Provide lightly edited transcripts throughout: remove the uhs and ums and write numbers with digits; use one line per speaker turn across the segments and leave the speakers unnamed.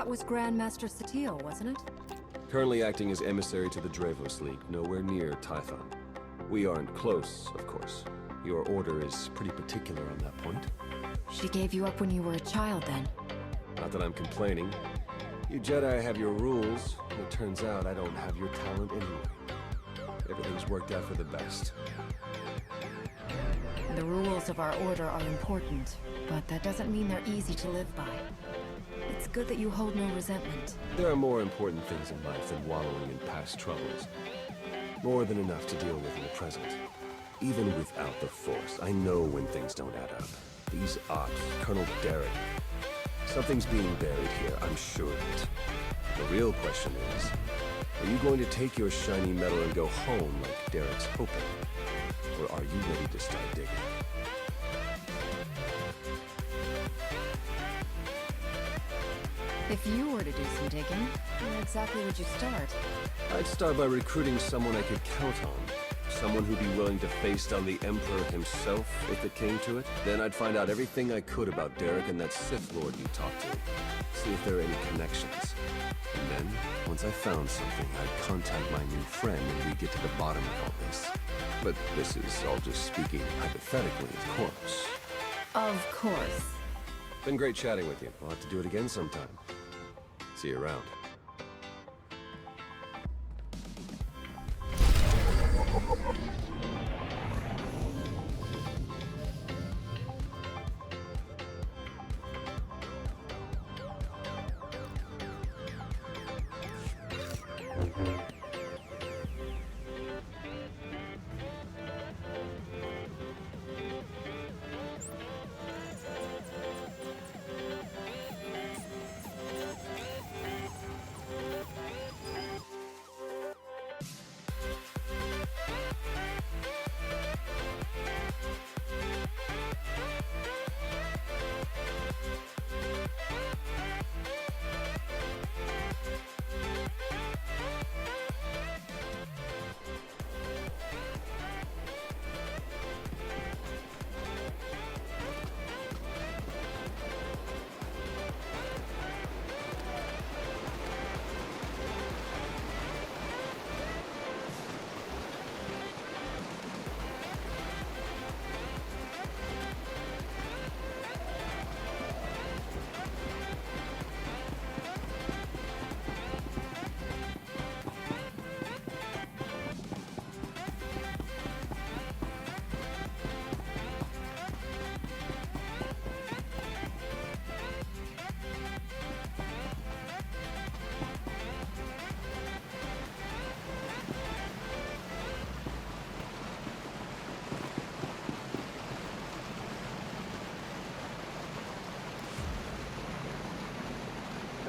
That was Grandmaster SWTOR, wasn't it?
Currently acting as emissary to the Dravos League, nowhere near Typhon. We aren't close, of course. Your order is pretty particular on that point.
She gave you up when you were a child, then?
Not that I'm complaining. You Jedi have your rules, and it turns out I don't have your talent anyway. Everything's worked out for the best.
The rules of our order are important, but that doesn't mean they're easy to live by. It's good that you hold no resentment.
There are more important things in life than wallowing in past troubles. More than enough to deal with in the present. Even without the Force, I know when things don't add up. These ops, Colonel Derek. Something's being buried here, I'm sure of it. The real question is, are you going to take your shiny medal and go home like Derek's hoping? Or are you ready to start digging?
If you were to do some digging, where exactly would you start?
I'd start by recruiting someone I could count on. Someone who'd be willing to face down the Emperor himself, if it came to it. Then I'd find out everything I could about Derek and that Sith Lord you talked to. See if there are any connections. And then, once I found something, I'd contact my new friend and we'd get to the bottom of all this. But this is all just speaking hypothetically, of course.
Of course.
Been great chatting with you. I'll have to do it again sometime. See you around.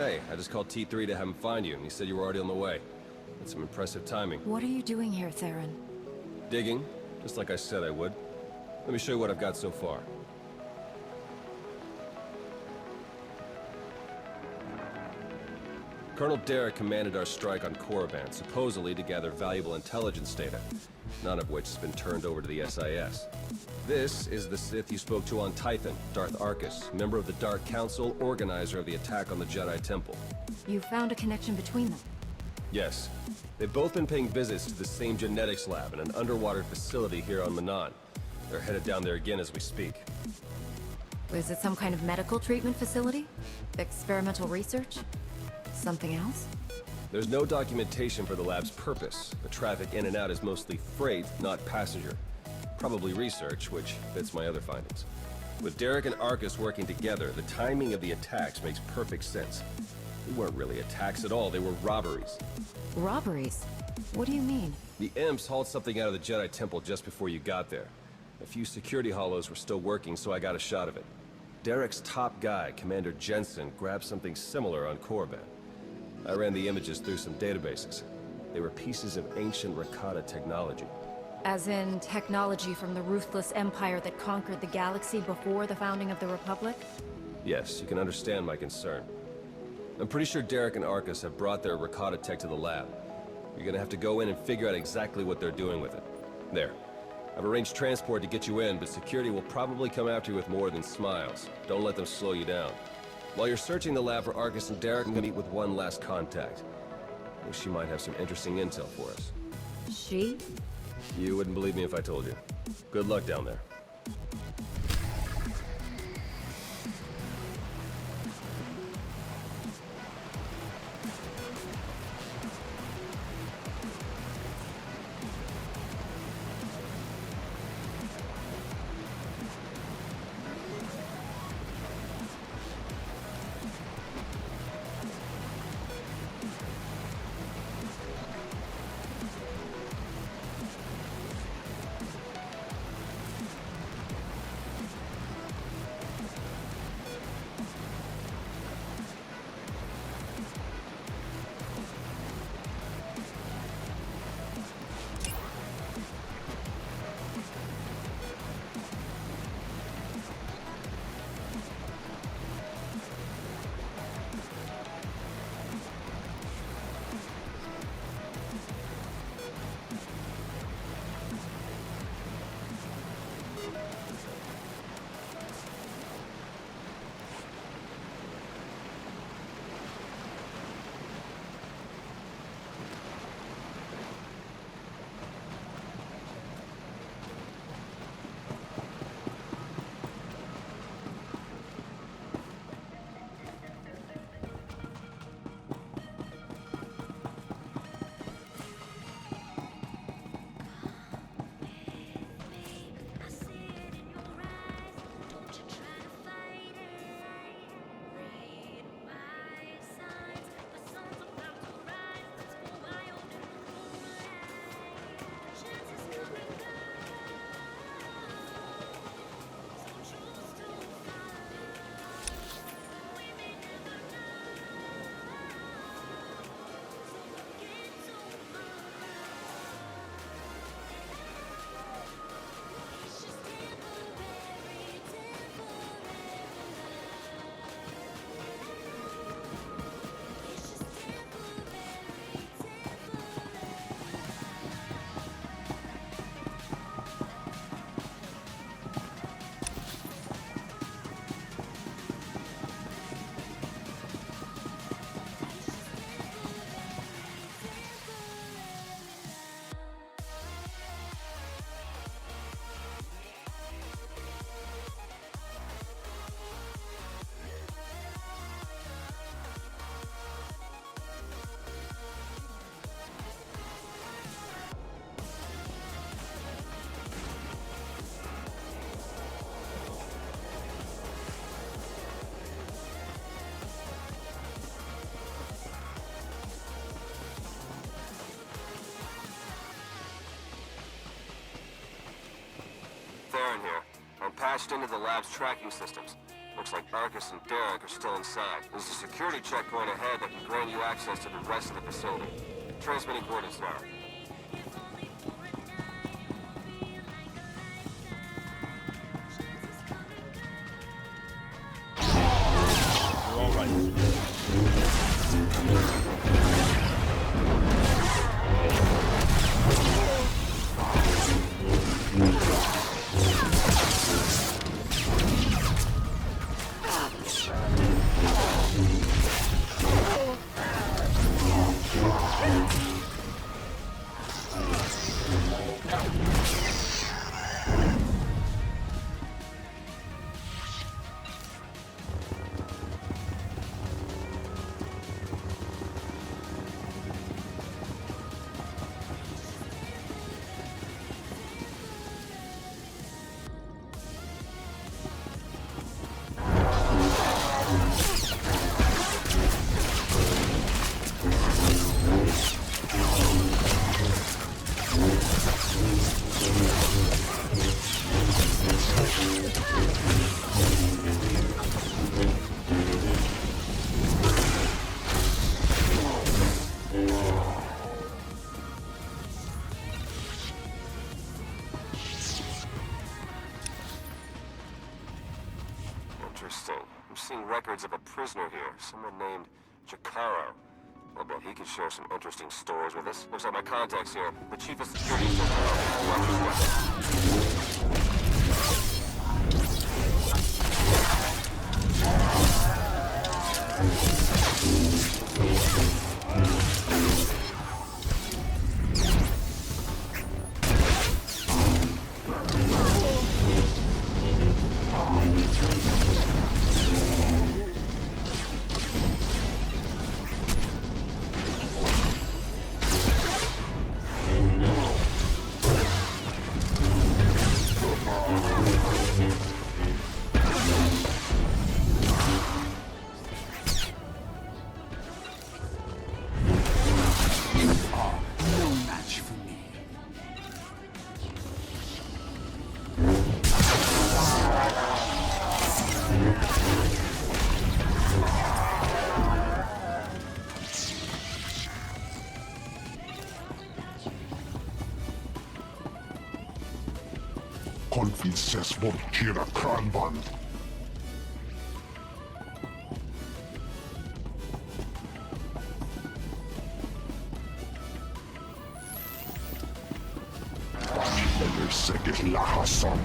Hey, I just called T3 to have him find you, and he said you were already on the way. That's some impressive timing.
What are you doing here, Theron?
Digging, just like I said I would. Let me show you what I've got so far. Colonel Derek commanded our strike on Korriban, supposedly to gather valuable intelligence data, none of which has been turned over to the SIS. This is the Sith you spoke to on Typhon, Darth Arcus, member of the Dark Council, organizer of the attack on the Jedi Temple.
You found a connection between them?
Yes. They've both been paying visits to the same genetics lab in an underwater facility here on Manan. They're headed down there again as we speak.
Is it some kind of medical treatment facility? Experimental research? Something else?
There's no documentation for the lab's purpose. The traffic in and out is mostly freight, not passenger. Probably research, which fits my other findings. With Derek and Arcus working together, the timing of the attacks makes perfect sense. They weren't really attacks at all, they were robberies.
Robberies? What do you mean?
The Imps hauled something out of the Jedi Temple just before you got there. A few security hollows were still working, so I got a shot of it. Derek's top guy, Commander Jensen, grabbed something similar on Korriban. I ran the images through some databases. They were pieces of ancient Rakata technology.
As in technology from the ruthless empire that conquered the galaxy before the founding of the Republic?
Yes, you can understand my concern. I'm pretty sure Derek and Arcus have brought their Rakata tech to the lab. You're gonna have to go in and figure out exactly what they're doing with it. There. I've arranged transport to get you in, but security will probably come after you with more than smiles. Don't let them slow you down. While you're searching the lab for Arcus and Derek, I'm gonna meet with one last contact. She might have some interesting intel for us.
She?
You wouldn't believe me if I told you. Good luck down there. Here. I'm patched into the lab's tracking systems. Looks like Arcus and Derek are still inside. There's a security checkpoint ahead that can grant you access to the rest of the facility. Transmitting coordinates now.
You're all right.
Interesting. I'm seeing records of a prisoner here, someone named Jacaro. I bet he could share some interesting stories with us. Looks like my contact's here. The chief of security is just
konfices morkira kranban. Sekit lahasan.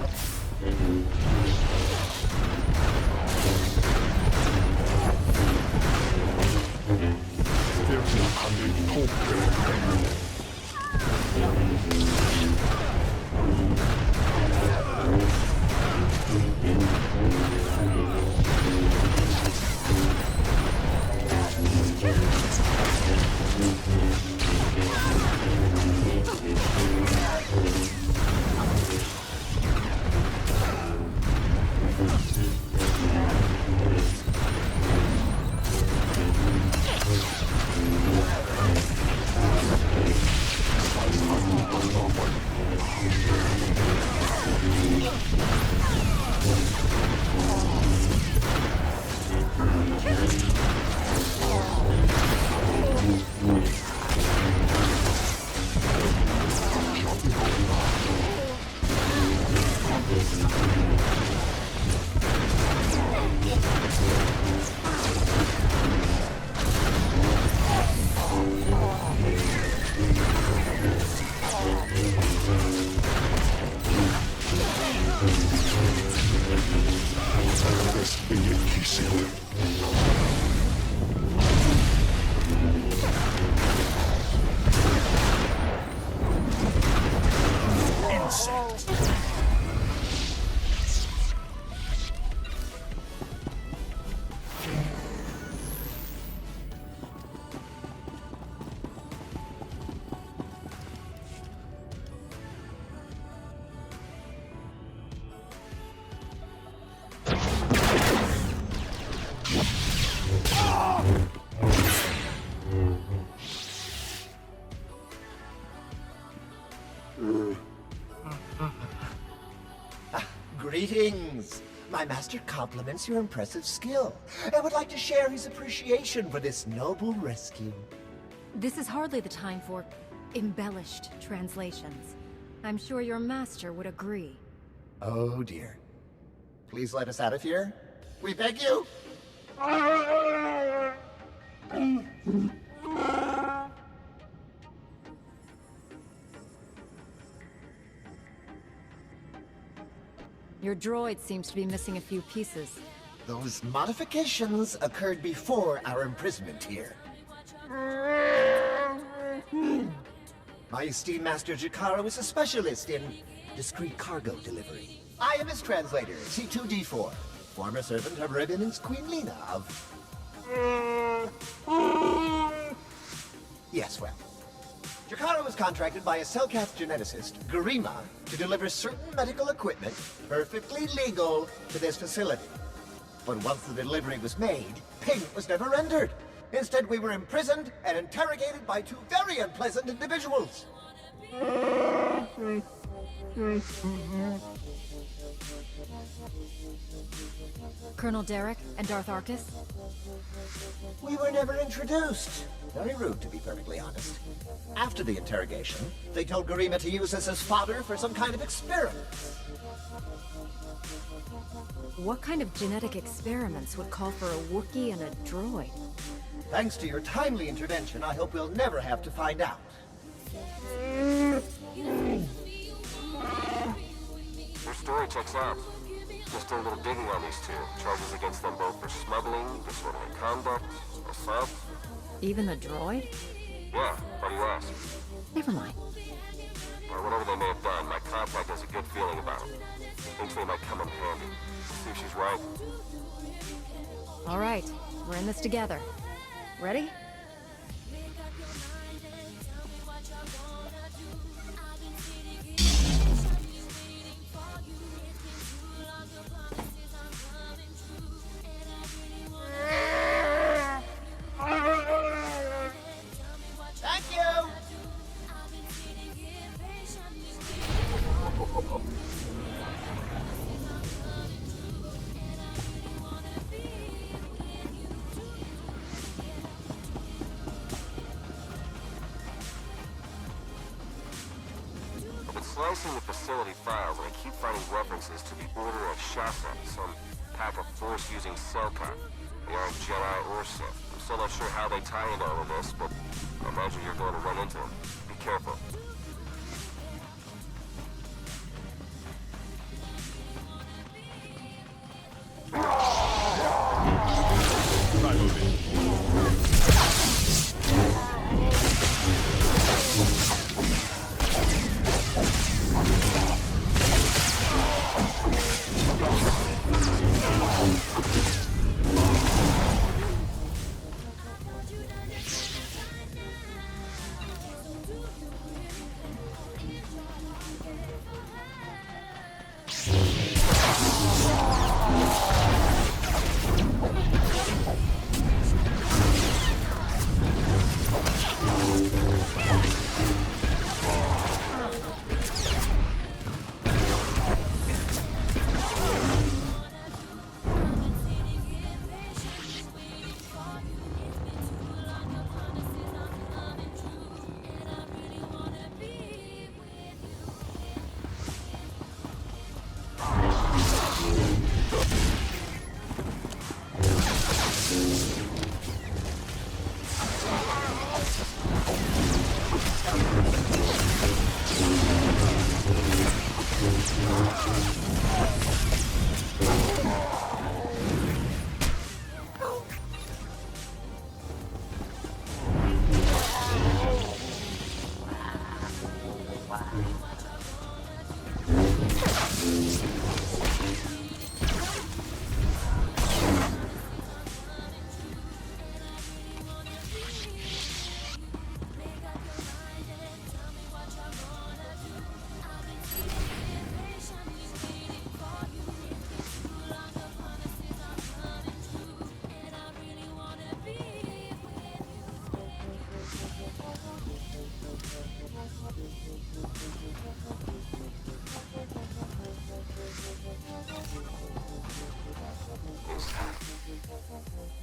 Greetings! My master compliments your impressive skill and would like to share his appreciation for this noble rescue.
This is hardly the time for embellished translations. I'm sure your master would agree.
Oh dear. Please let us out of here. We beg you!
Your droid seems to be missing a few pieces.
Those modifications occurred before our imprisonment here. My esteemed Master Jakara was a specialist in discreet cargo delivery. I am his translator, C2D4, former servant of Ribbon's Queen Lena of... Yes, well. Jakara was contracted by a Cellcath geneticist, Garima, to deliver certain medical equipment, perfectly legal, to this facility. But once the delivery was made, payment was never rendered. Instead, we were imprisoned and interrogated by two very unpleasant individuals.
Colonel Derek and Darth Arcus?
We were never introduced. Very rude, to be perfectly honest. After the interrogation, they told Garima to use us as fodder for some kind of experiment.
What kind of genetic experiments would call for a Wookiee and a droid?
Thanks to your timely intervention, I hope we'll never have to find out.
Your story checks out. Just did a little digging on these two. Charges against them both for smuggling, disorderly conduct, assault.
Even the droid?
Yeah, why do you ask?
Never mind.
Well, whatever they may have done, my contact has a good feeling about them. Thinks they might come in handy. See if she's right.
All right, we're in this together. Ready?
Thank you!
splicing the facility files, and I keep finding references to the Order of Shasa, some pack of Force-using Selkat. They aren't Jedi or Sith. I'm still not sure how they tie into all of this, but I imagine you're going to run into them. Be careful.
Try moving.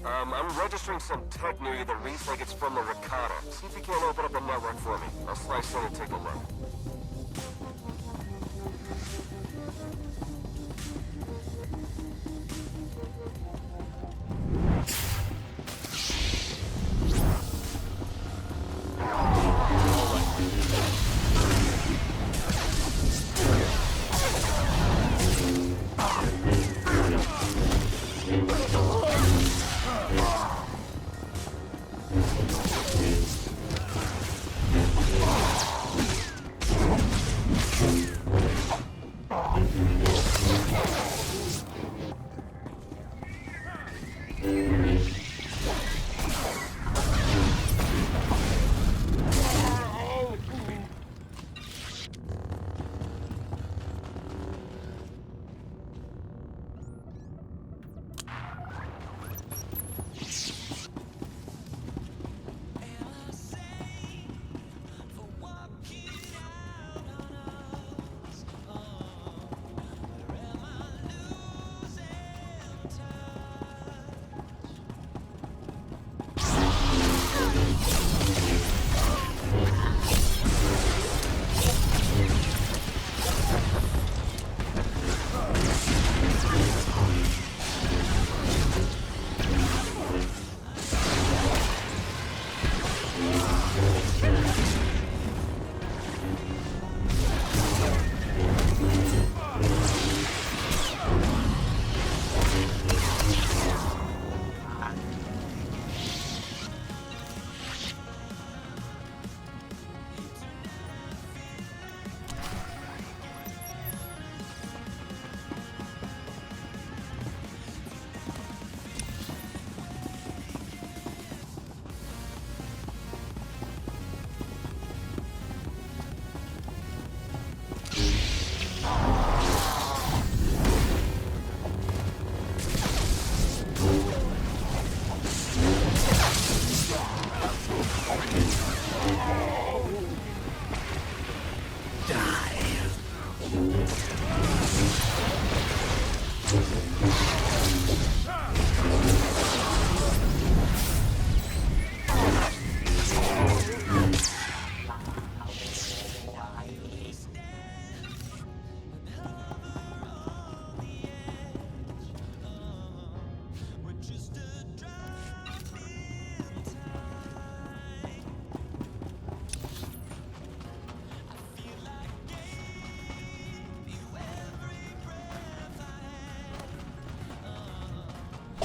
I'm registering some tech near you that reads like it's from the Rakata. See if you can't open up a network for me. I'll slice in and take a look.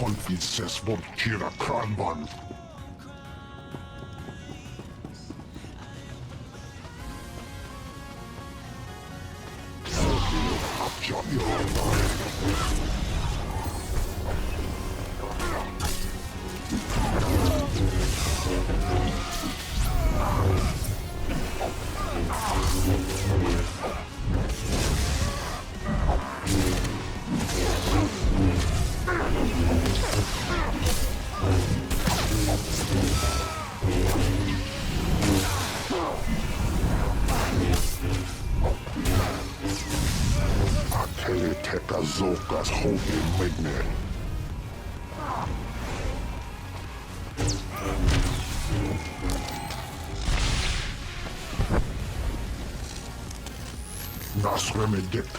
konfisses vårt kära kranband. Ateli teka zokas hoge megne. Nasremedet.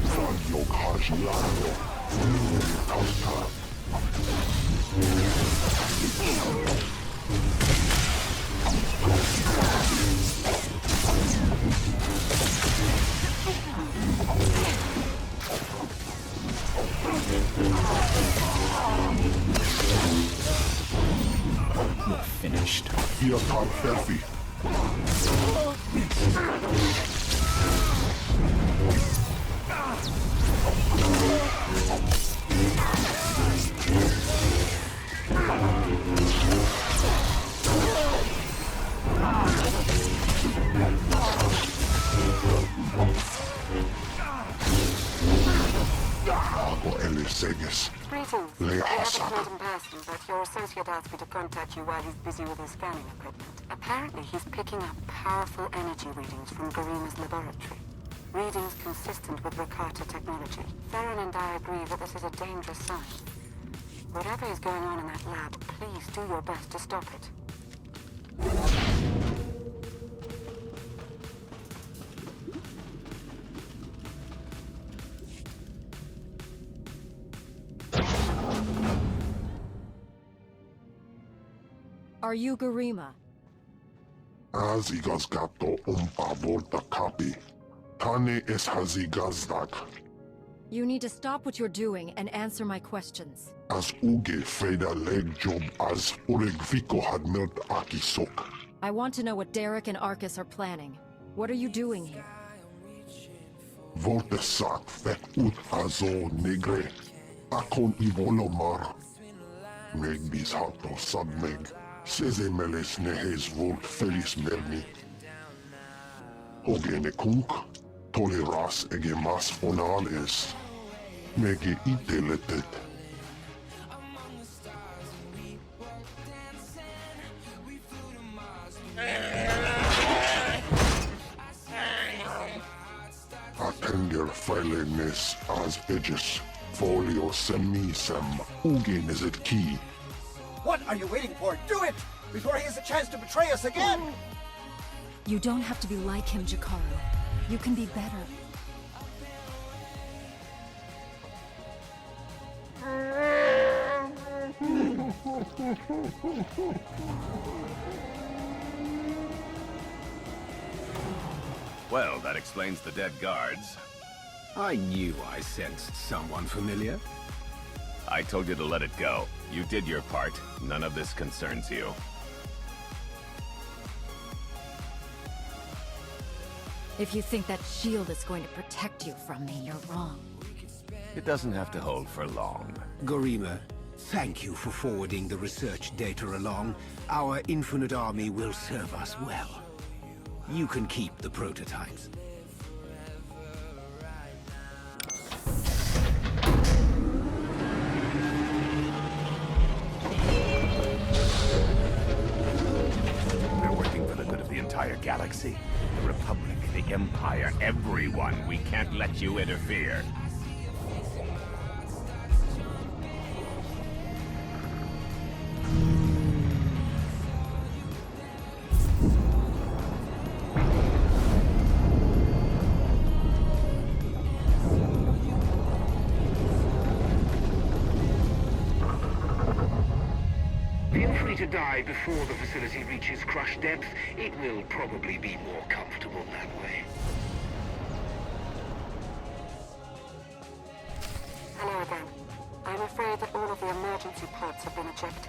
Fadlog hajlando. Tasta.
You're finished.
Hier kann Ferfi. Ako Eliseges.
Greetings.
Lea
We haven't
Hassan.
met in person, but your associate asked me to contact you while he's busy with his scanning equipment. Apparently, he's picking up powerful energy readings from Garima's laboratory. Readings consistent with Rakata technology. Theron and I agree that this is a dangerous sign. Whatever is going on in that lab, please do your best to stop it.
Are you Garima?
Azigas gato umpa volta kapi. Tane es hazigazdak.
You need to stop what you're doing and answer my questions.
As uge freda leg job as uregviko had melt akisok.
I want to know what Derek and Arcus are planning. What are you doing here?
Volte sak fet ut azo negre. Akon ivolomar. Meg bis hato sadmeg. Seze meles nehes volt felis merni. Ogene kunk. Toleras ege mas fonales. Mege iteletet. Atenger feilenes as edges. Folio semisem. Ugen is it key.
What are you waiting for? Do it! Before he has a chance to betray us again!
You don't have to be like him, Jakaro. You can be better.
Well, that explains the dead guards. I knew I sensed someone familiar. I told you to let it go. You did your part. None of this concerns you.
If you think that shield is going to protect you from me, you're wrong.
It doesn't have to hold for long.
Garima, thank you for forwarding the research data along. Our infinite army will serve us well. You can keep the prototypes.
We're working for the good of the entire galaxy. The Republic, the Empire, everyone. We can't let you interfere.
Feel free to die before the facility reaches crush depth. It will probably be more comfortable that way.
Hello again. I'm afraid that all of the emergency pods have been ejected,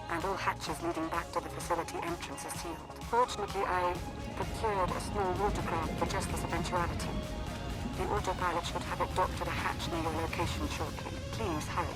and all hatches leading back to the facility entrance are sealed. Fortunately, I procured a small watercraft for just this eventuality. The autopilot should have it docked at a hatch near your location shortly. Please hurry.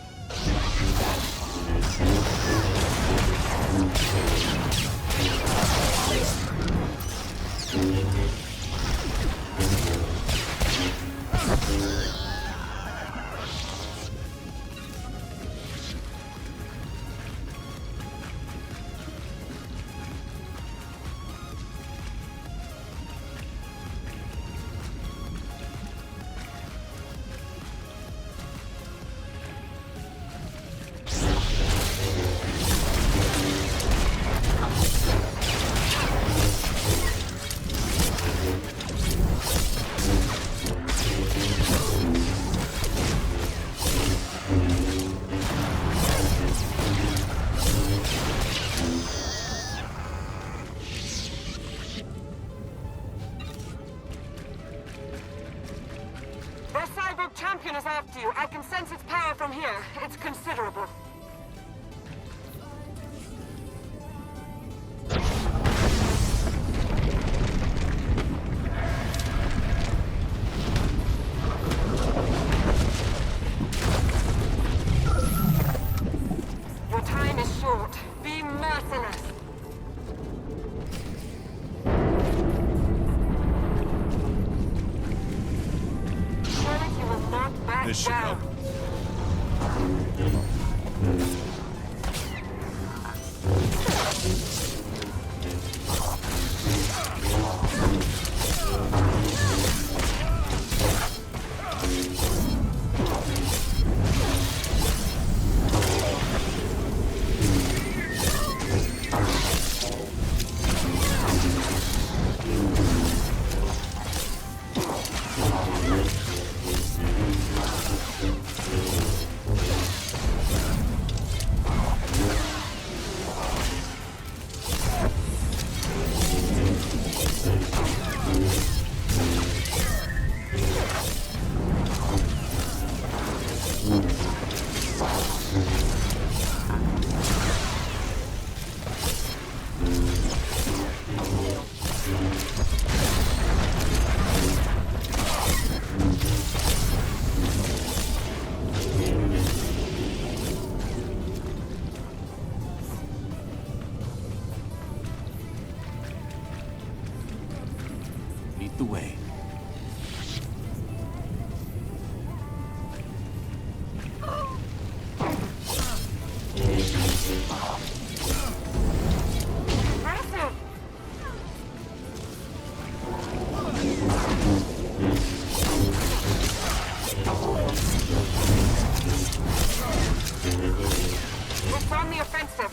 Champion is after you. I can sense its power from here. It's considerable. Your time is short. Be merciless.
This should help.
Lead the way.
It's on the offensive.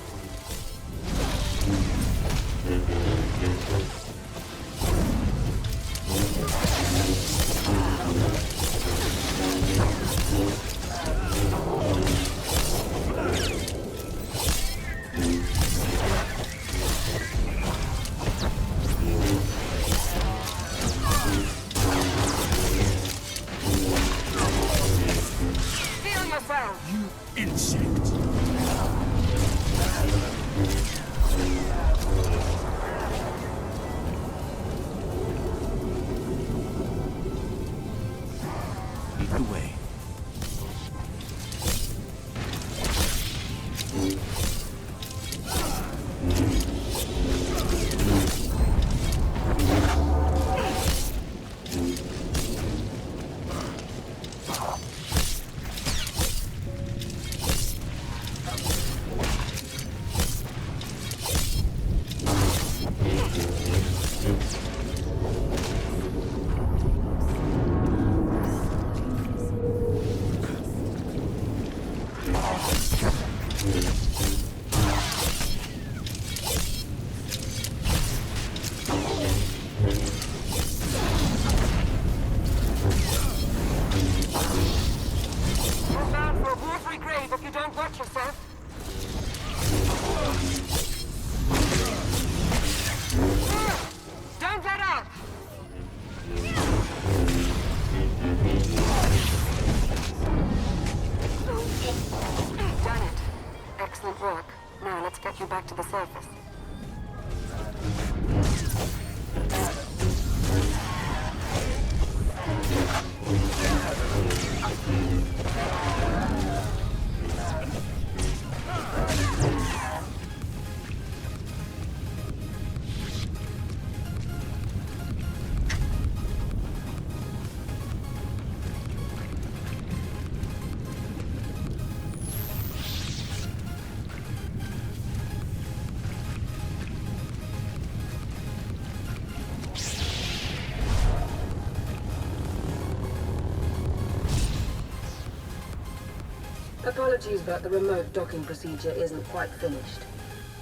Apologies, but the remote docking procedure isn't quite finished.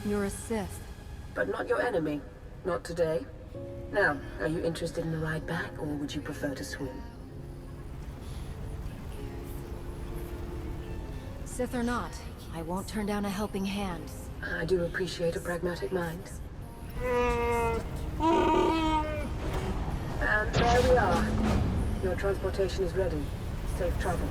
You're a Sith.
But not your enemy. Not today. Now, are you interested in the ride back, or would you prefer to swim?
Sith or not, I won't turn down a helping hand.
I do appreciate a pragmatic mind. And there we are. Your transportation is ready. Safe travels.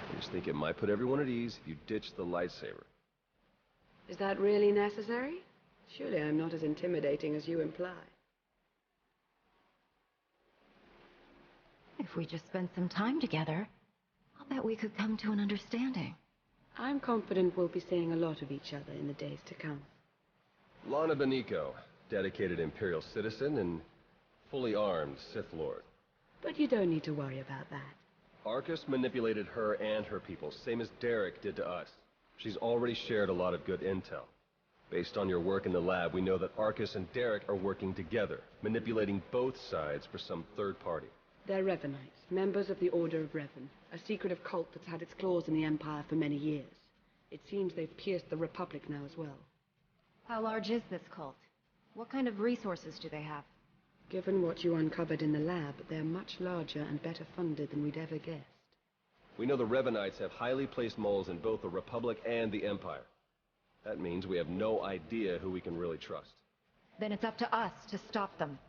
I just think it might put everyone at ease if you ditch the lightsaber.
Is that really necessary? Surely I'm not as intimidating as you imply.
If we just spent some time together, I'll bet we could come to an understanding.
I'm confident we'll be seeing a lot of each other in the days to come.
Lana Beniko, dedicated Imperial citizen and fully armed Sith Lord.
But you don't need to worry about that.
Arcus manipulated her and her people, same as Derek did to us. She's already shared a lot of good intel. Based on your work in the lab, we know that Arcus and Derek are working together, manipulating both sides for some third party.
They're Revenites, members of the Order of Revan, a secretive cult that's had its claws in the Empire for many years. It seems they've pierced the Republic now as well.
How large is this cult? What kind of resources do they have?
Given what you uncovered in the lab, they're much larger and better funded than we'd ever guessed.
We know the Revenites have highly placed moles in both the Republic and the Empire. That means we have no idea who we can really trust.
Then it's up to us to stop them.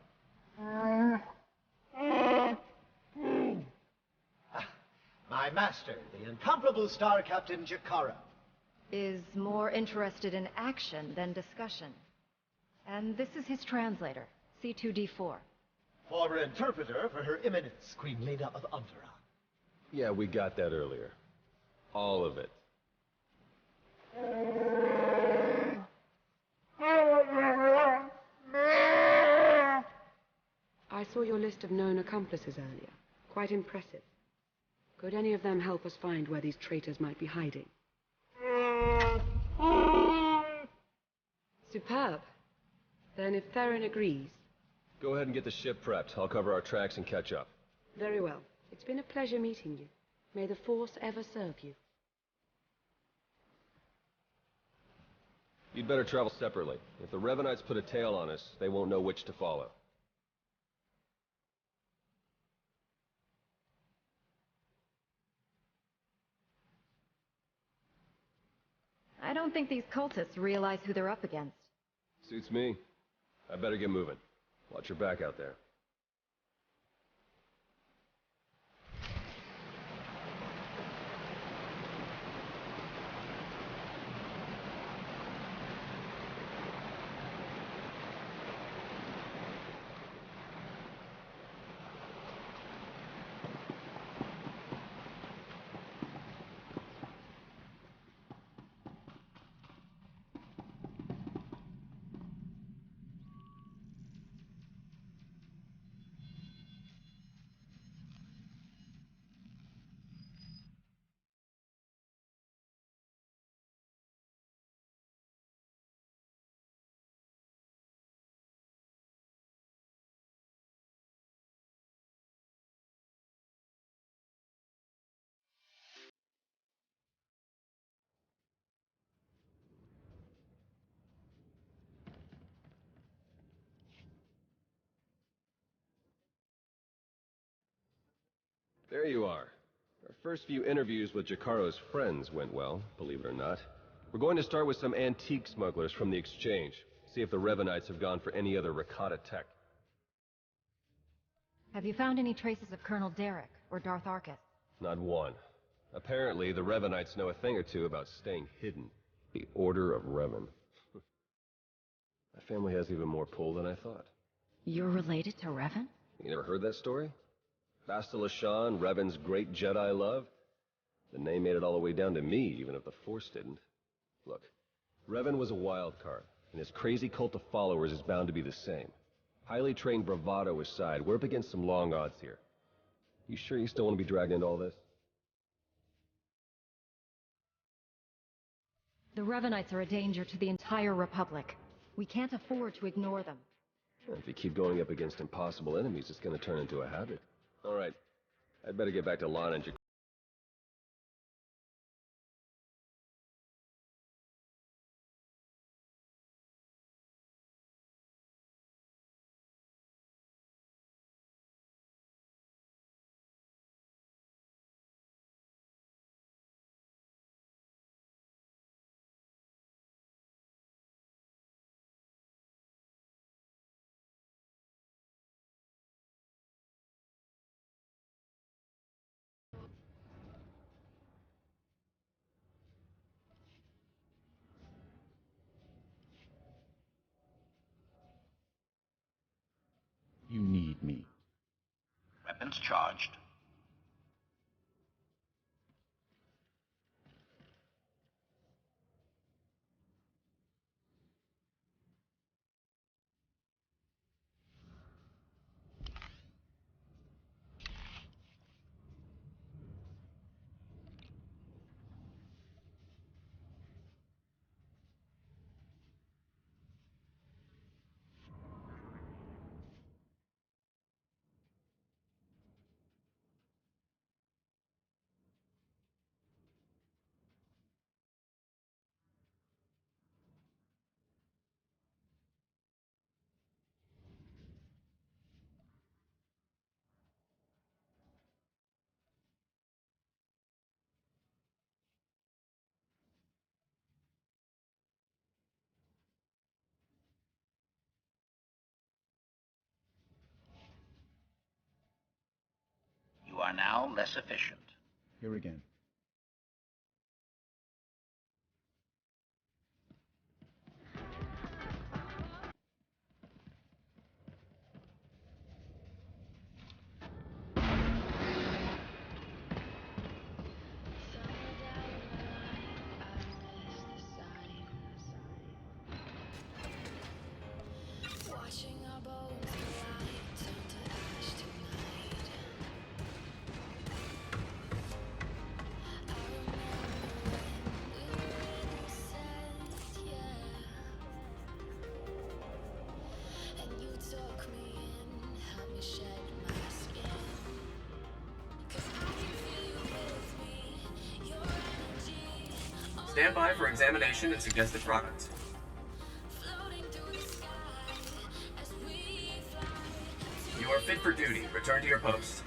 My master, the incomparable Star Captain Jakara.
Is more interested in action than discussion. And this is his translator, C2D4.
Former interpreter for Her Eminence, Queen Leda of Undera.
Yeah, we got that earlier. All of it.
I saw your list of known accomplices earlier. Quite impressive. Could any of them help us find where these traitors might be hiding? Superb. Then if Theron agrees...
Go ahead and get the ship prepped. I'll cover our tracks and catch up.
Very well. It's been a pleasure meeting you. May the Force ever serve you.
You'd better travel separately. If the Revenites put a tail on us, they won't know which to follow.
I don't think these cultists realize who they're up against.
Suits me. I better get moving. Watch your back out there. There you are. Our first few interviews with Jakaro's friends went well, believe it or not. We're going to start with some antique smugglers from the exchange. See if the Revenites have gone for any other Rakata tech.
Have you found any traces of Colonel Derek or Darth Arkus?
Not one. Apparently, the Revenites know a thing or two about staying hidden. The Order of Revan. My family has even more pull than I thought.
You're related to Revan?
You never heard that story? Basta Lashan, Revan's great Jedi love? The name made it all the way down to me, even if the Force didn't. Look, Revan was a wild card, and his crazy cult of followers is bound to be the same. Highly trained bravado aside, we're up against some long odds here. You sure you still want to be dragged into all this?
The Revenites are a danger to the entire Republic. We can't afford to ignore them.
Well, if you keep going up against impossible enemies, it's going to turn into a habit. All right, I'd better get back to Lana and
You need me.
Weapons charged. You are now less efficient.
Here again.
Stand by for examination and suggested product. You are fit for duty. Return to your post.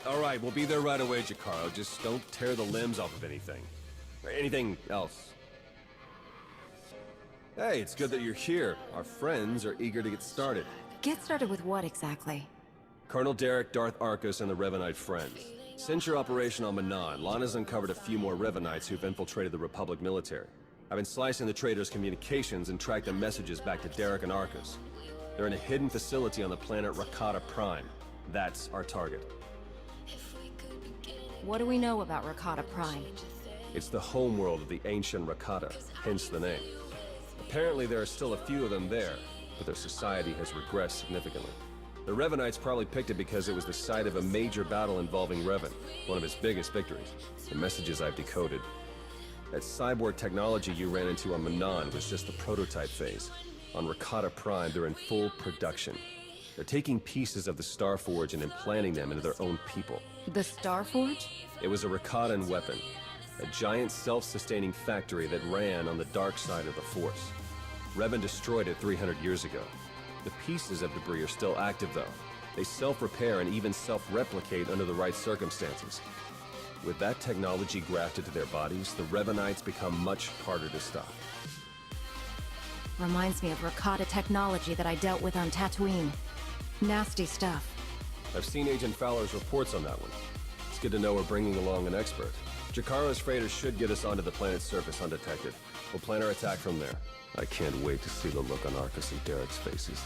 All right, we'll be there right away, Jakaro. Just don't tear the limbs off of anything. Or anything else. Hey, it's good that you're here. Our friends are eager to get started.
Get started with what exactly?
Colonel Derek, Darth Arkus, and the Revanite friends. Since your operation on Manan, Lana's uncovered a few more Revanites who've infiltrated the Republic military. I've been slicing the traitors' communications and tracked their messages back to Derek and Arkus. They're in a hidden facility on the planet Rakata Prime. That's our target.
What do we know about Rakata Prime?
It's the homeworld of the ancient Rakata, hence the name. Apparently there are still a few of them there, but their society has regressed significantly. The Revenites probably picked it because it was the site of a major battle involving Revan, one of his biggest victories. The messages I've decoded. That cyborg technology you ran into on Manan was just the prototype phase. On Rakata Prime, they're in full production. They're taking pieces of the Starforge and implanting them into their own people.
The Starforge?
It was a Rakatan weapon. A giant self-sustaining factory that ran on the dark side of the Force. Revan destroyed it 300 years ago. The pieces of debris are still active though. They self-repair and even self-replicate under the right circumstances. With that technology grafted to their bodies, the Revenites become much harder to stop.
Reminds me of Rakata technology that I dealt with on Tatooine. Nasty stuff.
I've seen Agent Fowler's reports on that one. It's good to know we're bringing along an expert. Jakara's freighters should get us onto the planet's surface undetected. We'll plan our attack from there. I can't wait to see the look on Arcus and Derek's faces.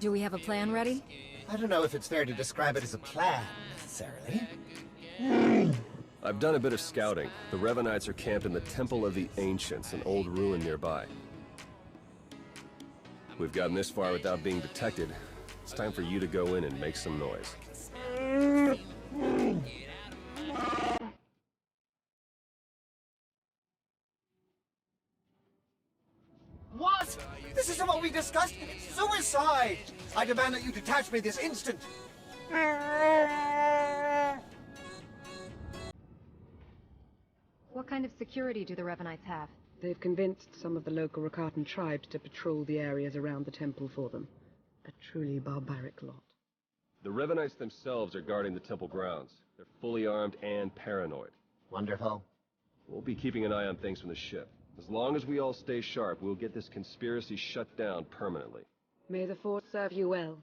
Do we have a plan ready?
I don't know if it's fair to describe it as a plan, necessarily.
I've done a bit of scouting. The Revenites are camped in the Temple of the Ancients, an old ruin nearby. We've gotten this far without being detected. It's time for you to go in and make some noise.
What? This isn't what we discussed? Suicide! I demand that you detach me this instant!
What kind of security do the Revenites have?
They've convinced some of the local Rakatan tribes to patrol the areas around the temple for them. A truly barbaric lot.
The Revenites themselves are guarding the temple grounds. They're fully armed and paranoid.
Wonderful.
We'll be keeping an eye on things from the ship. As long as we all stay sharp, we'll get this conspiracy shut down permanently.
May the Force serve you well.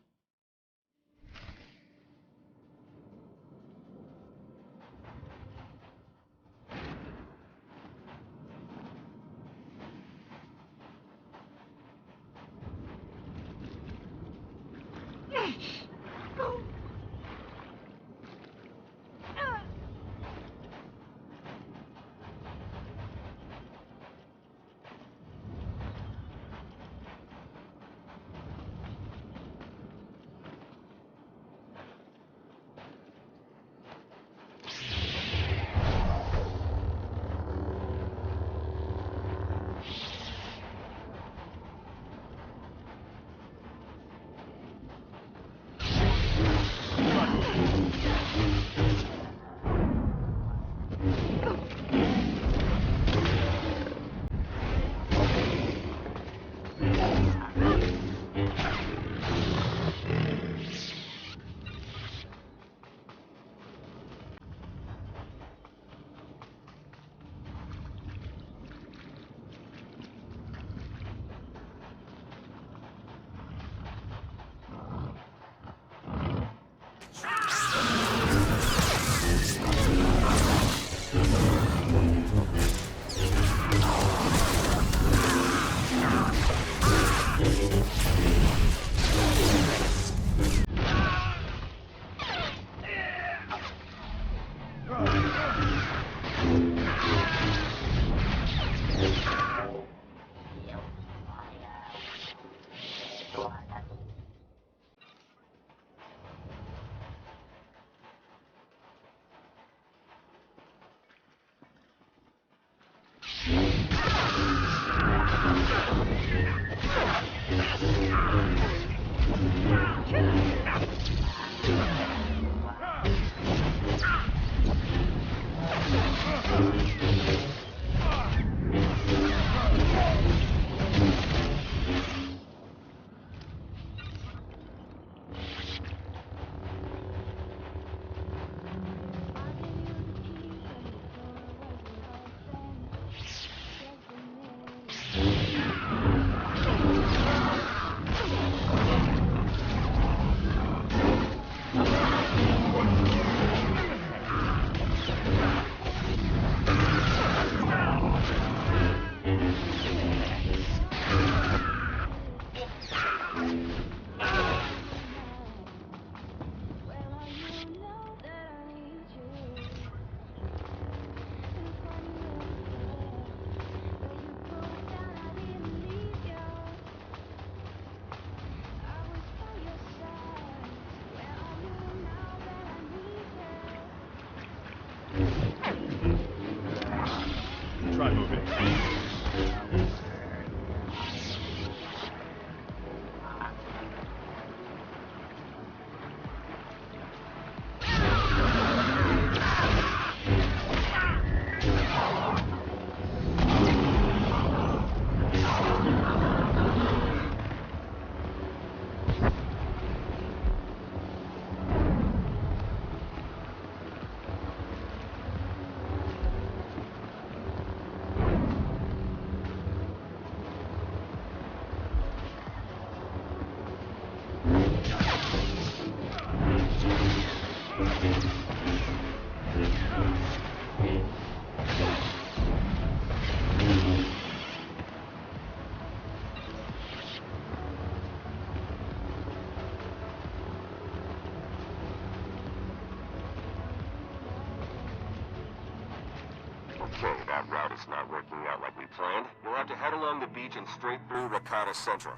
Okay, that route is not working out like we planned. You'll have to head along the beach and straight through Rakata Central.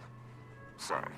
Sorry.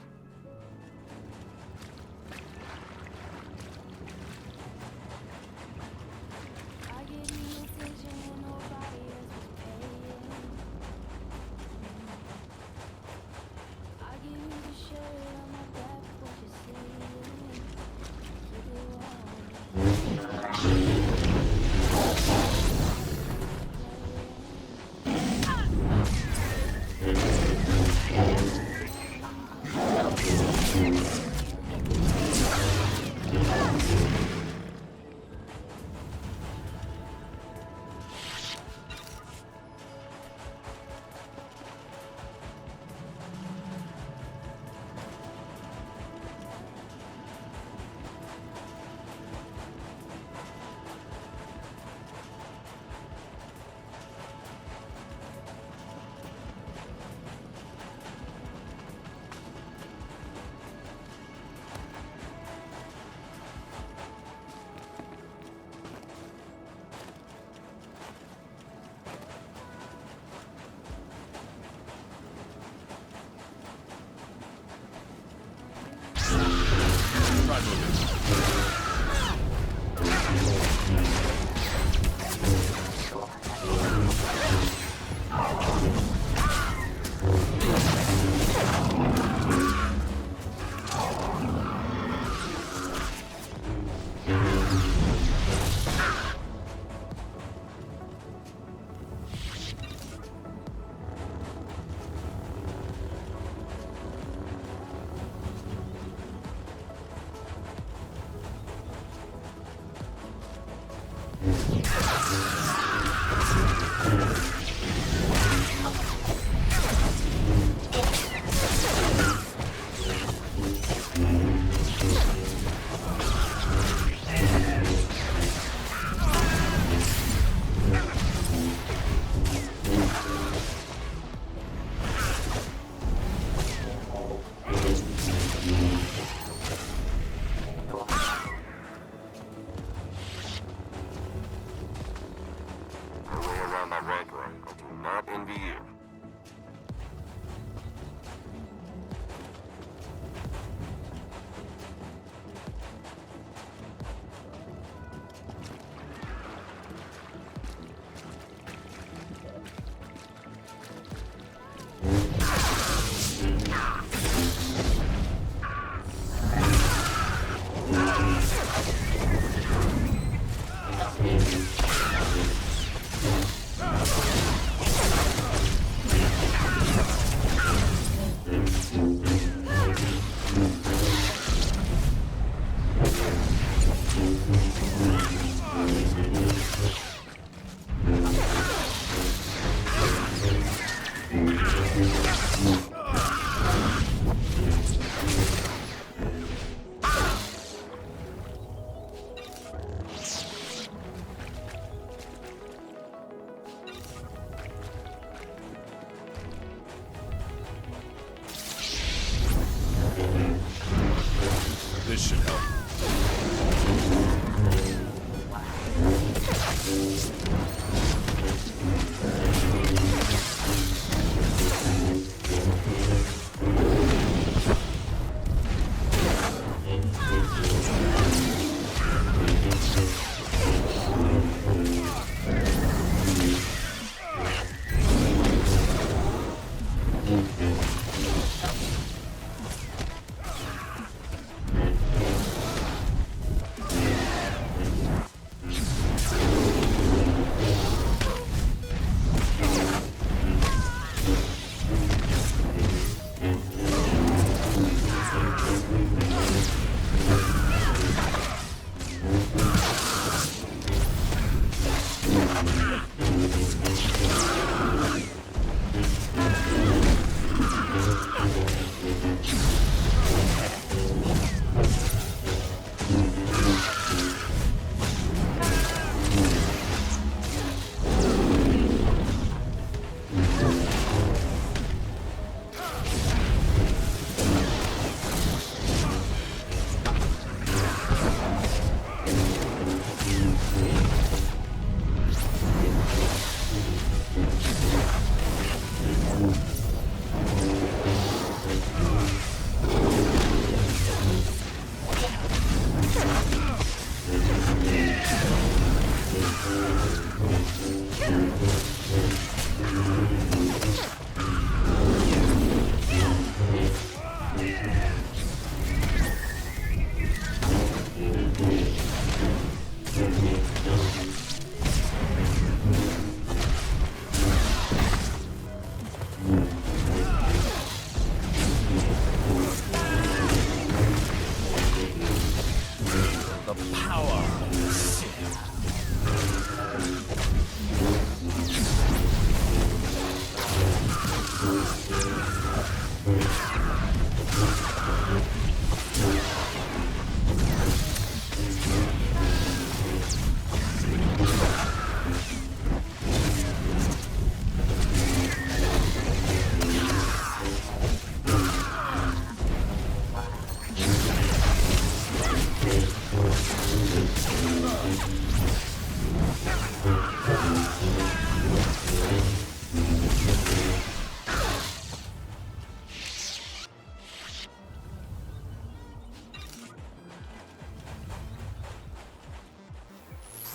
This should help.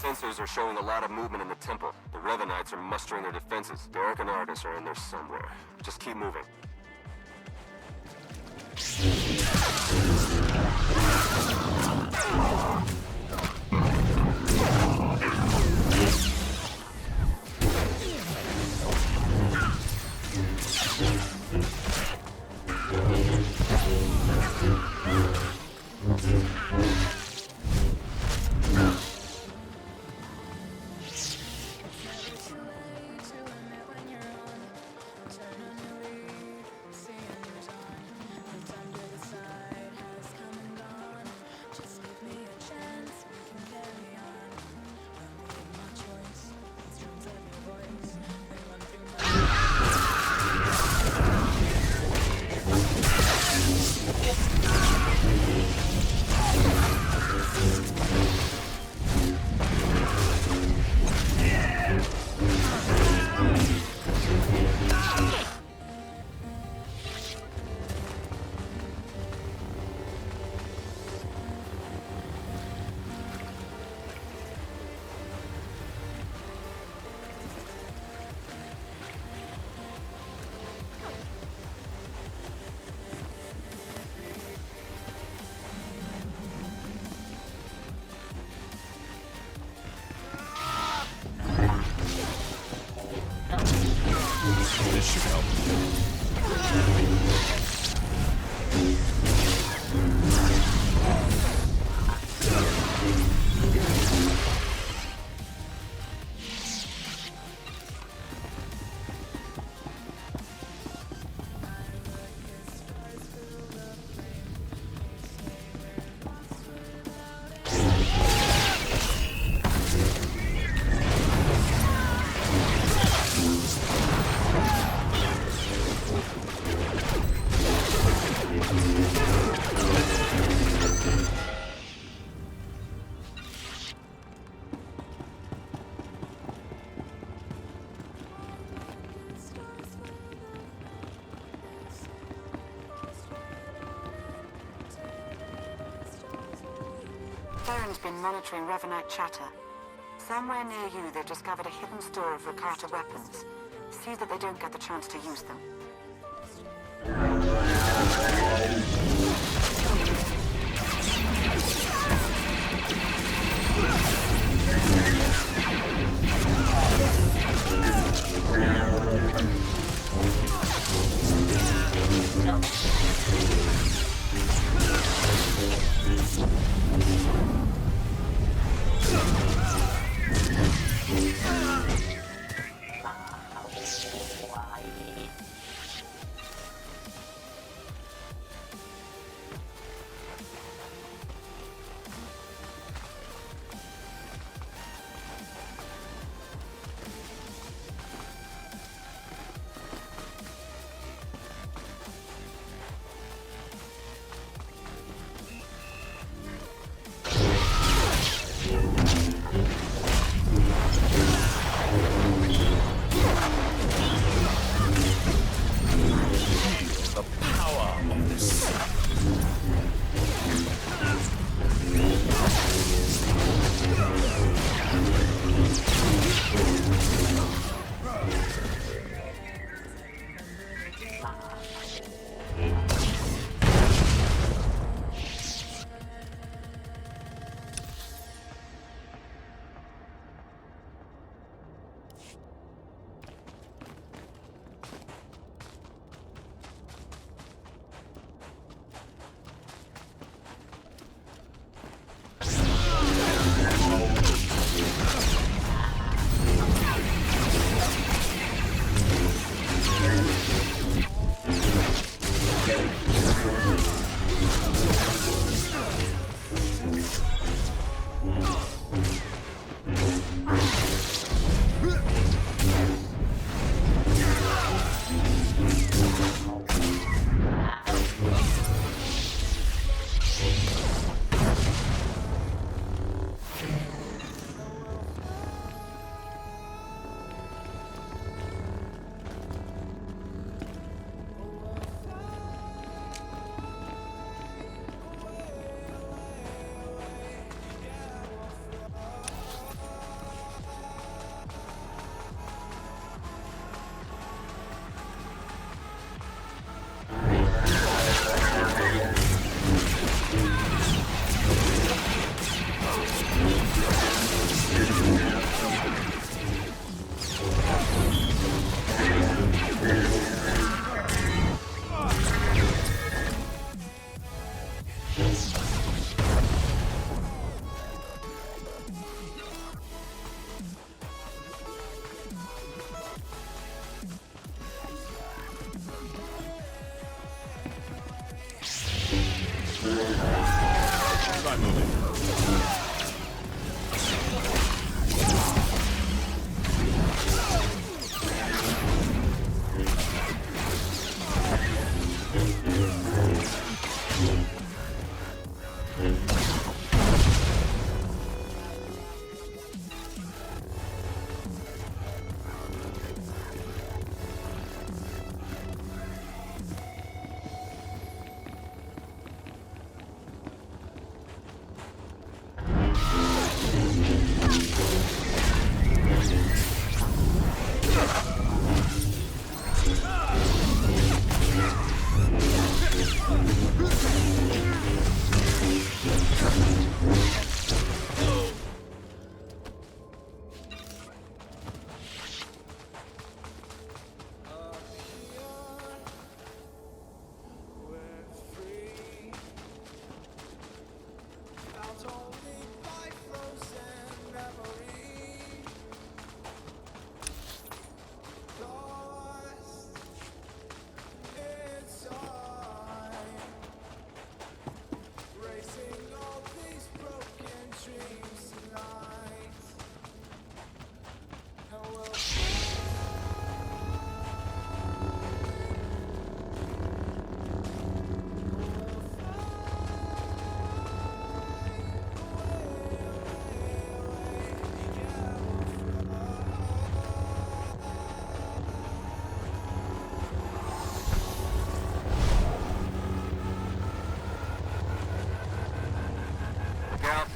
sensors are showing a lot of movement in the temple. The Revenites are mustering their defenses. Derek and Argus are in there somewhere. Just keep moving.
This should help.
Baron's been monitoring Revenite chatter. Somewhere near you, they've discovered a hidden store of Rakata weapons. See that they don't get the chance to use them.
Start moving.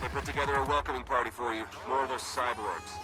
They put together a welcoming party for you. More of those cyborgs.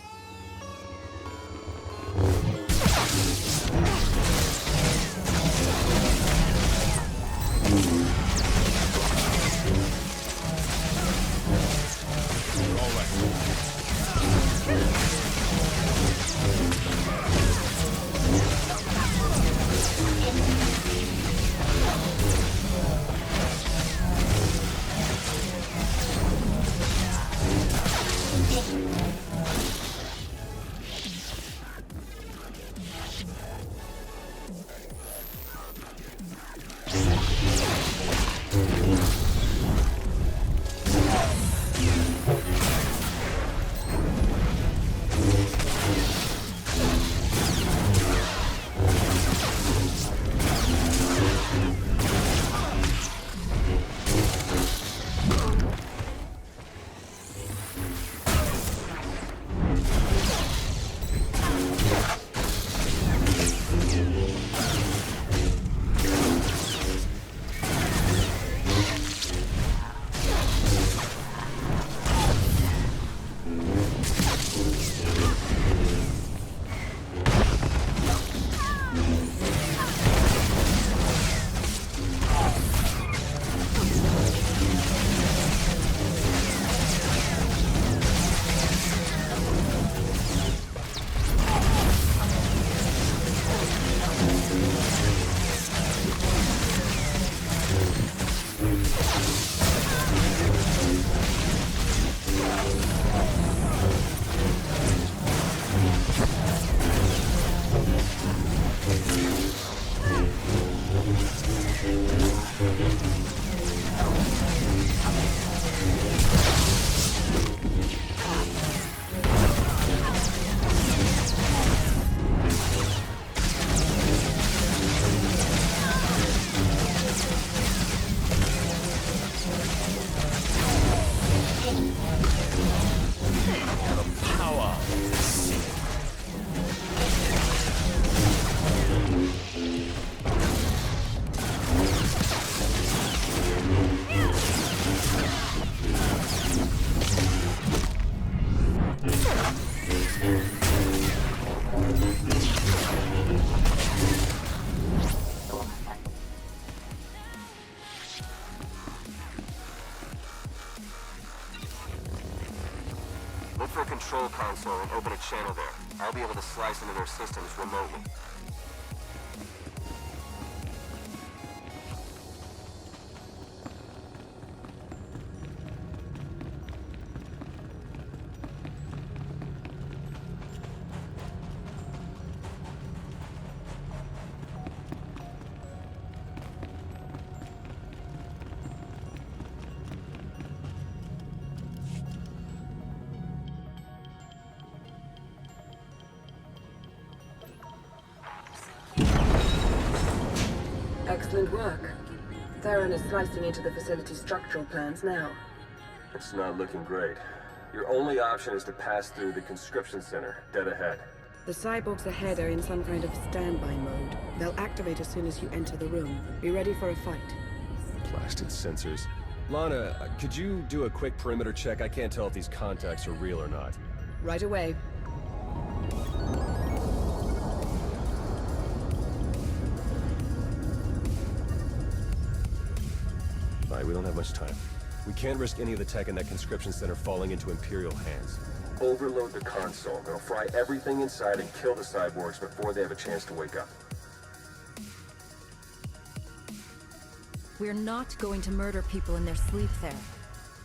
Look for a control console and open a channel there. I'll be able to slice into their systems remotely.
Excellent work. Theron is slicing into the facility's structural plans now.
It's not looking great. Your only option is to pass through the conscription center, dead ahead.
The cyborgs ahead are in some kind of standby mode. They'll activate as soon as you enter the room. Be ready for a fight.
Blasted sensors. Lana, could you do a quick perimeter check? I can't tell if these contacts are real or not.
Right away.
Alright, we don't have much time. We can't risk any of the tech in that conscription center falling into Imperial hands. Overload the console. It'll fry everything inside and kill the cyborgs before they have a chance to wake up.
We're not going to murder people in their sleep there.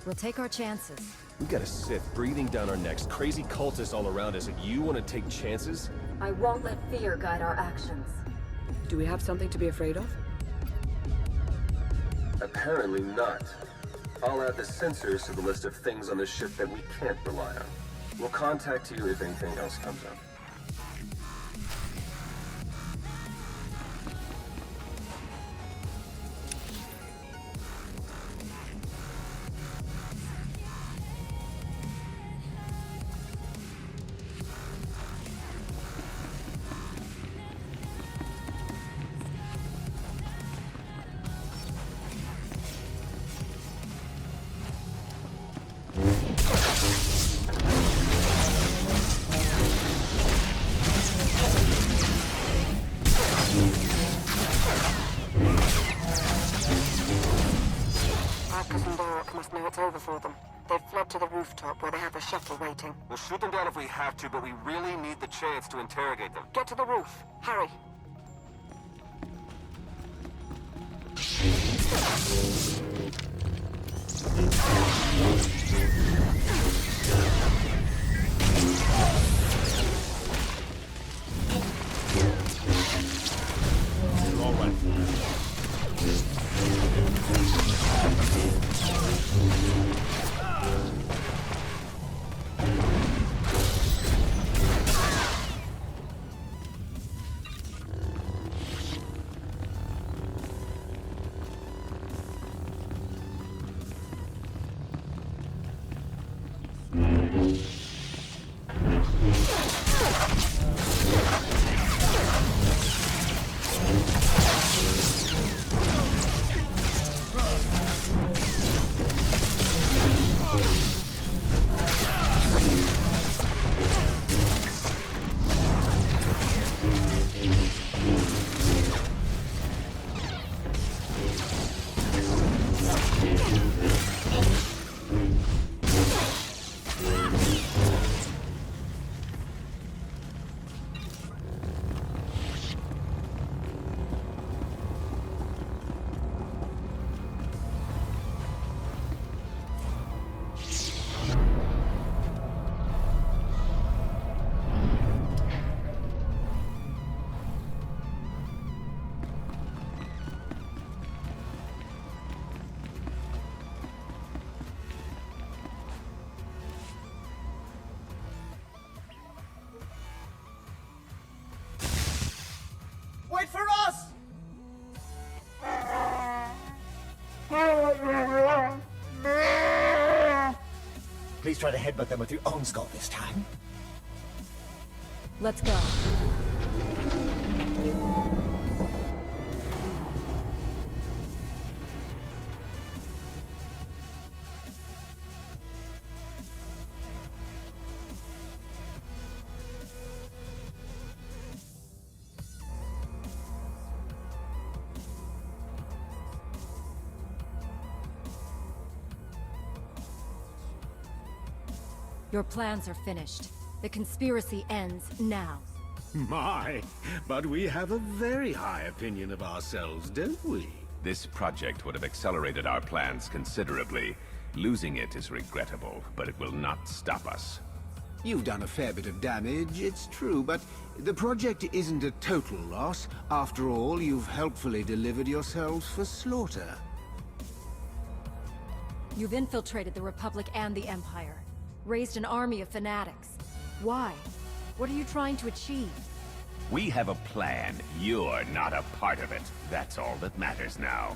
We'll take our chances.
We got a Sith breathing down our necks, crazy cultists all around us, and you want to take chances?
I won't let fear guide our actions.
Do we have something to be afraid of?
Apparently not. I'll add the sensors to the list of things on the ship that we can't rely on. We'll contact you if anything else comes up.
It's over for them. They've fled to the rooftop where they have a shuttle waiting.
We'll shoot them down if we have to, but we really need the chance to interrogate them.
Get to the roof. Hurry.
All right.
Wait for us! Please try to headbutt them with your own skull this time.
Let's go. Your plans are finished. The conspiracy ends now.
My, but we have a very high opinion of ourselves, don't we?
This project would have accelerated our plans considerably. Losing it is regrettable, but it will not stop us.
You've done a fair bit of damage, it's true, but the project isn't a total loss. After all, you've helpfully delivered yourselves for slaughter.
You've infiltrated the Republic and the Empire. Raised an army of fanatics. Why? What are you trying to achieve?
We have a plan. You're not a part of it. That's all that matters now.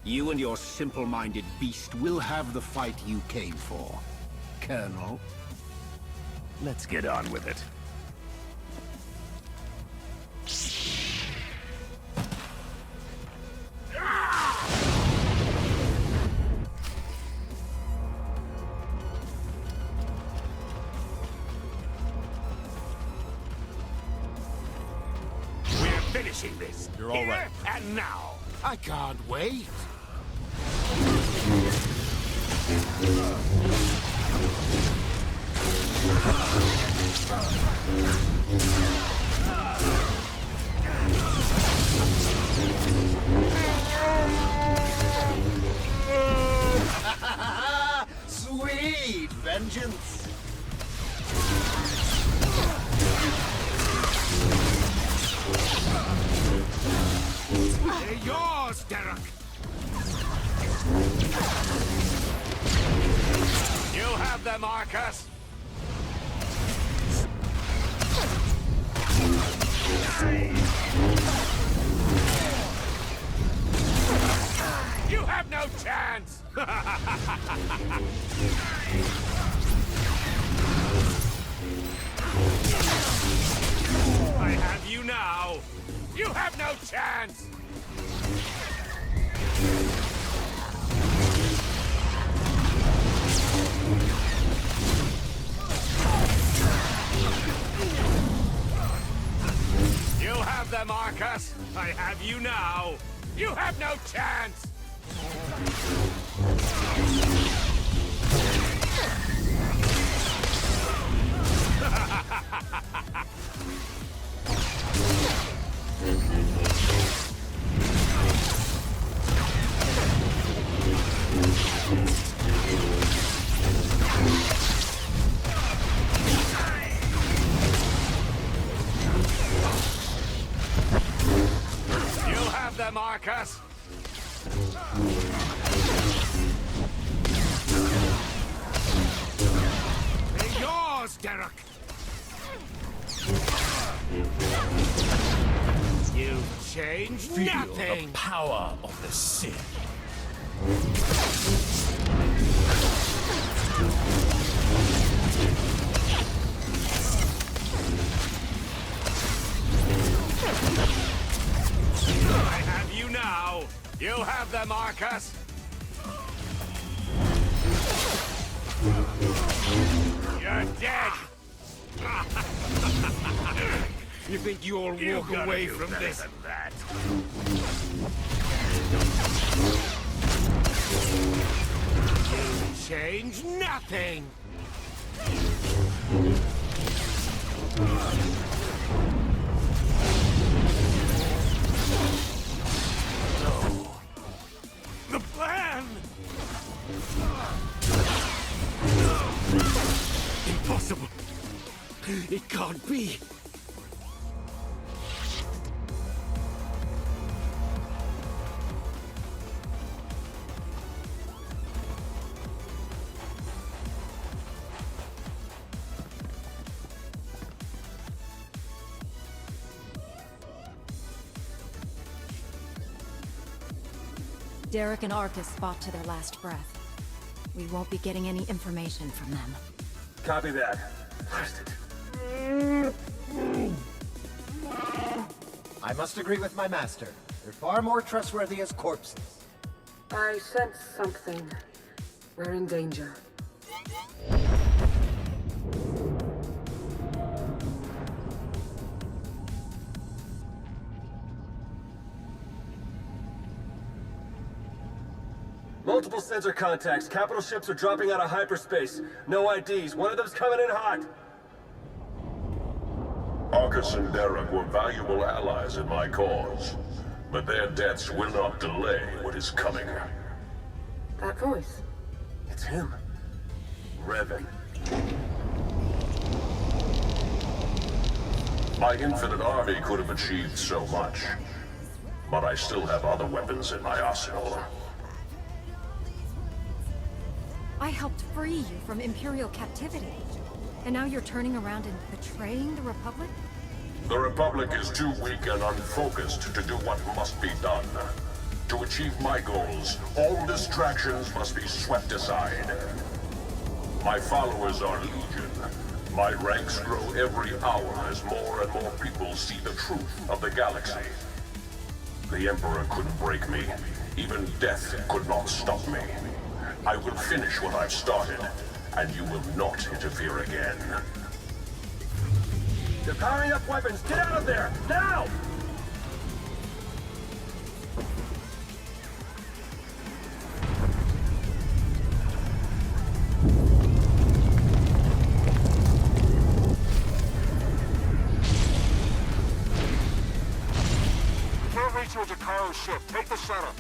You and your simple-minded beast will have the fight you came for, Colonel.
Let's get on with it.
We're finishing this.
You're all right.
Here and now. I can't wait.
Sweet vengeance!
They're yours, Derek.
You have them, Marcus. You have no chance! I have you now! You have no chance! You have them, Marcus! I have you now! You have no chance! You have them, Marcus!
They're yours, Derek. You've changed nothing.
The power of the Sith. I have you now. You have them, Marcus. You're dead.
You think you'll walk away from this?
Than that.
You've changed nothing.
The plan!
Impossible. It can't be.
Derek and Arcus fought to their last breath. We won't be getting any information from them.
Copy that. Blast it.
I must agree with my master. They're far more trustworthy as corpses.
I sense something. We're in danger.
Multiple sensor contacts. Capital ships are dropping out of hyperspace. No IDs. One of them's coming in hot.
Arcus and Derek were valuable allies in my cause, but their deaths will not delay what is coming.
That voice.
It's him. Revan.
My infinite army could have achieved so much, but I still have other weapons in my arsenal.
I helped free you from Imperial captivity. And now you're turning around and betraying the Republic?
The Republic is too weak and unfocused to do what must be done. To achieve my goals, all distractions must be swept aside. My followers are legion. My ranks grow every hour as more and more people see the truth of the galaxy. The Emperor couldn't break me. Even death could not stop me. I will finish what I've started, and you will not interfere again.
They're powering up weapons! Get out of there! Now! You can't reach your Jakaro ship. Take the shuttle.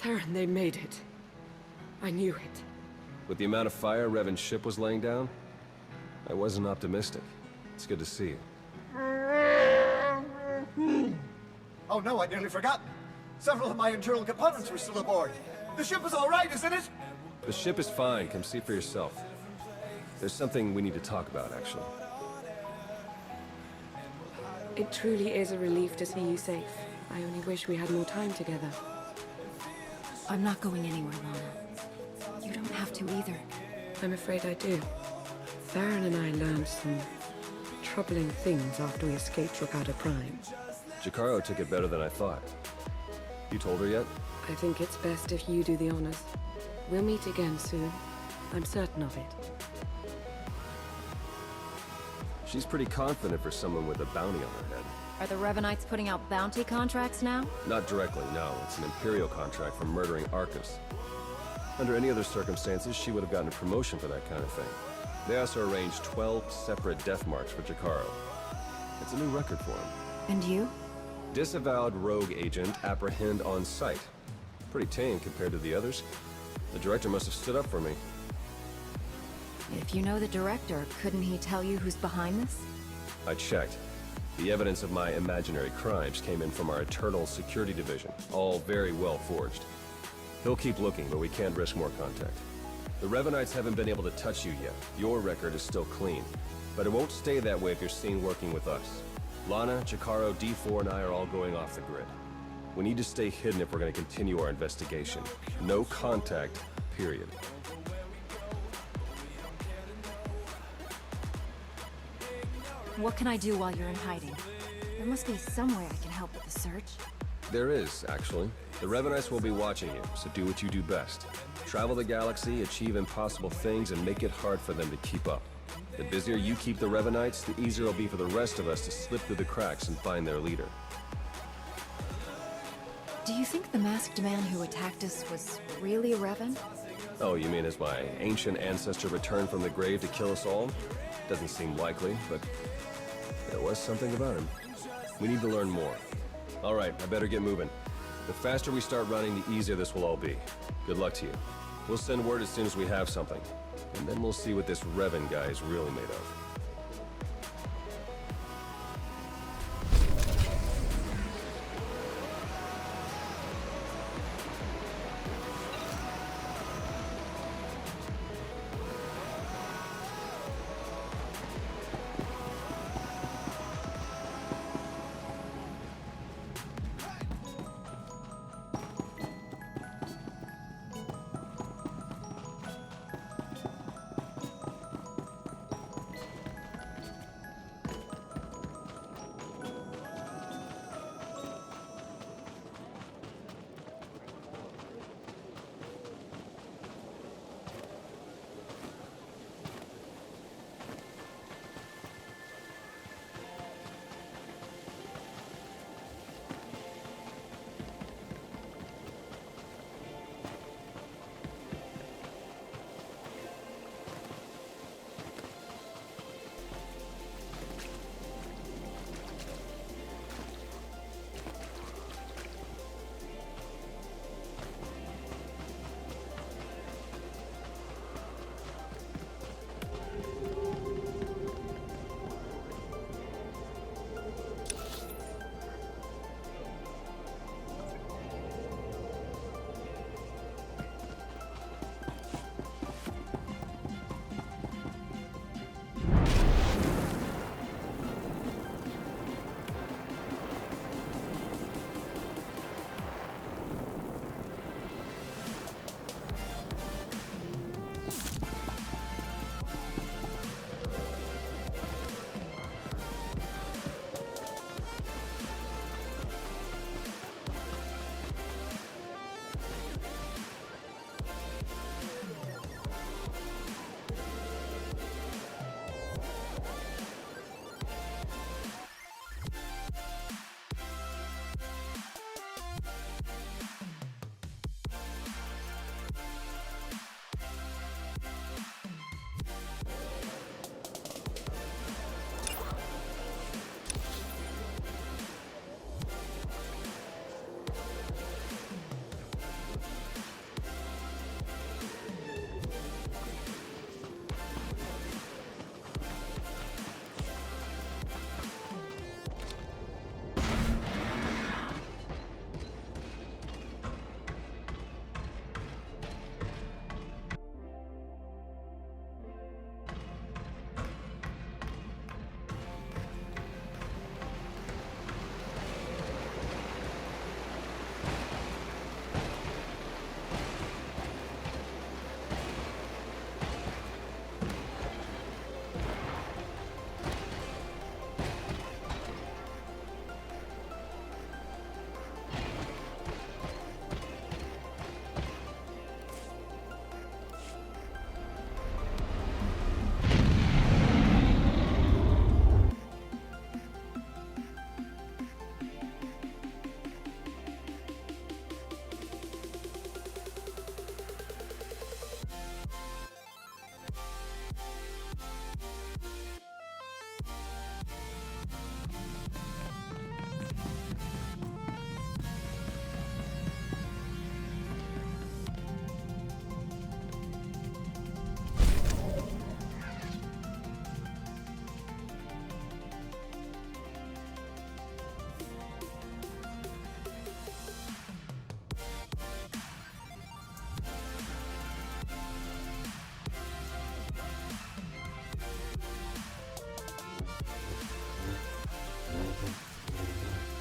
Theron, they made it. I knew it.
With the amount of fire Revan's ship was laying down, I wasn't optimistic. It's good to see you.
Oh no, I'd nearly forgotten. Several of my internal components were still aboard. The ship is all right, isn't it?
The ship is fine. Come see for yourself. There's something we need to talk about, actually.
It truly is a relief to see you safe. I only wish we had more time together.
I'm not going anywhere, Lana. You don't have to either.
I'm afraid I do. Theron and I learned some troubling things after we escaped Ricardo Prime.
Jakaro took it better than I thought. You told her yet?
I think it's best if you do the honors. We'll meet again soon. I'm certain of it.
She's pretty confident for someone with a bounty on her head.
Are the Revanites putting out bounty contracts now?
Not directly, no. It's an Imperial contract for murdering Arcus. Under any other circumstances, she would have gotten a promotion for that kind of thing. They also arranged 12 separate death marks for Jakaro. It's a new record for him.
And you?
Disavowed rogue agent, apprehend on sight. Pretty tame compared to the others. The director must have stood up for me.
If you know the director, couldn't he tell you who's behind this?
I checked. The evidence of my imaginary crimes came in from our Eternal Security Division, all very well forged. He'll keep looking, but we can't risk more contact. The Revenites haven't been able to touch you yet. Your record is still clean. But it won't stay that way if you're seen working with us. Lana, Chikaro, D4, and I are all going off the grid. We need to stay hidden if we're going to continue our investigation. No contact, period.
What can I do while you're in hiding? There must be some way I can help with the search.
There is, actually. The Revenites will be watching you, so do what you do best. Travel the galaxy, achieve impossible things, and make it hard for them to keep up. The busier you keep the Revenites, the easier it'll be for the rest of us to slip through the cracks and find their leader.
Do you think the masked man who attacked us was really a Revan?
Oh, you mean as my ancient ancestor returned from the grave to kill us all? Doesn't seem likely, but there was something about him. We need to learn more. All right, I better get moving. The faster we start running, the easier this will all be. Good luck to you. We'll send word as soon as we have something. And then we'll see what this Revan guy is really made of.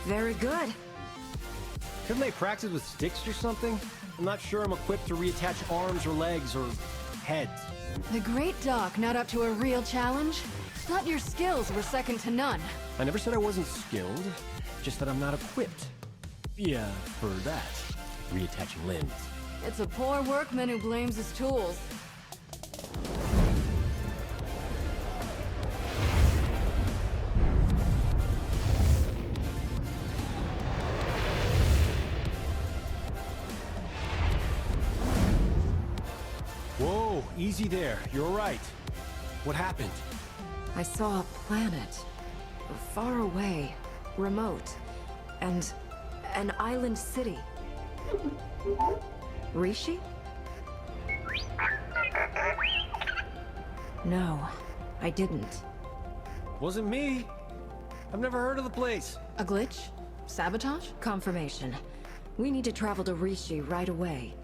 Very good.
Couldn't they practice with sticks or something? I'm not sure I'm equipped to reattach arms or legs or heads.
The Great Doc not up to a real challenge? Thought your skills were second to none.
I never said I wasn't skilled, just that I'm not equipped. Yeah, for that. Reattaching limbs.
It's a poor workman who blames his tools.
Whoa, easy there. You're right. What happened?
I saw a planet. Far away. Remote. And an island city. Rishi? No, I didn't.
Wasn't me. I've never heard of the place.
A glitch? Sabotage?
Confirmation. We need to travel to Rishi right away.